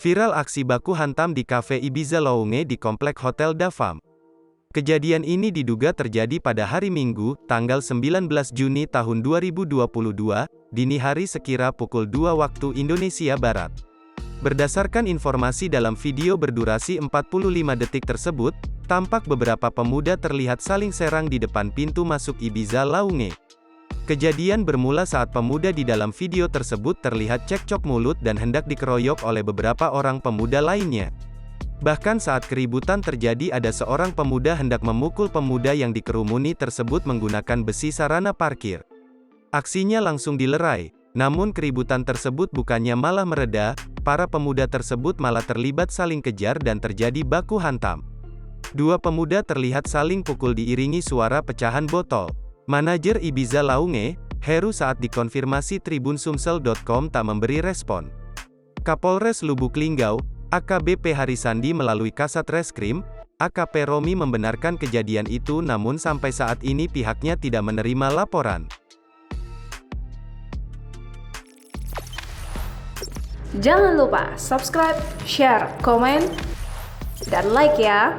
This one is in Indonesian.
Viral aksi baku hantam di kafe Ibiza Lounge di komplek Hotel Davam. Kejadian ini diduga terjadi pada hari Minggu, tanggal 19 Juni tahun 2022, dini hari sekira pukul 2 waktu Indonesia Barat. Berdasarkan informasi dalam video berdurasi 45 detik tersebut, tampak beberapa pemuda terlihat saling serang di depan pintu masuk Ibiza Lounge. Kejadian bermula saat pemuda di dalam video tersebut terlihat cekcok mulut dan hendak dikeroyok oleh beberapa orang pemuda lainnya. Bahkan saat keributan terjadi ada seorang pemuda hendak memukul pemuda yang dikerumuni tersebut menggunakan besi sarana parkir. Aksinya langsung dilerai, namun keributan tersebut bukannya malah mereda, para pemuda tersebut malah terlibat saling kejar dan terjadi baku hantam. Dua pemuda terlihat saling pukul diiringi suara pecahan botol. Manajer Ibiza Lounge, Heru saat dikonfirmasi TribunSumsel.com tak memberi respon. Kapolres Lubuk Linggau, AKBP Harisandi melalui Kasat Reskrim, AKP Romi membenarkan kejadian itu namun sampai saat ini pihaknya tidak menerima laporan. Jangan lupa subscribe, share, komen, dan like ya!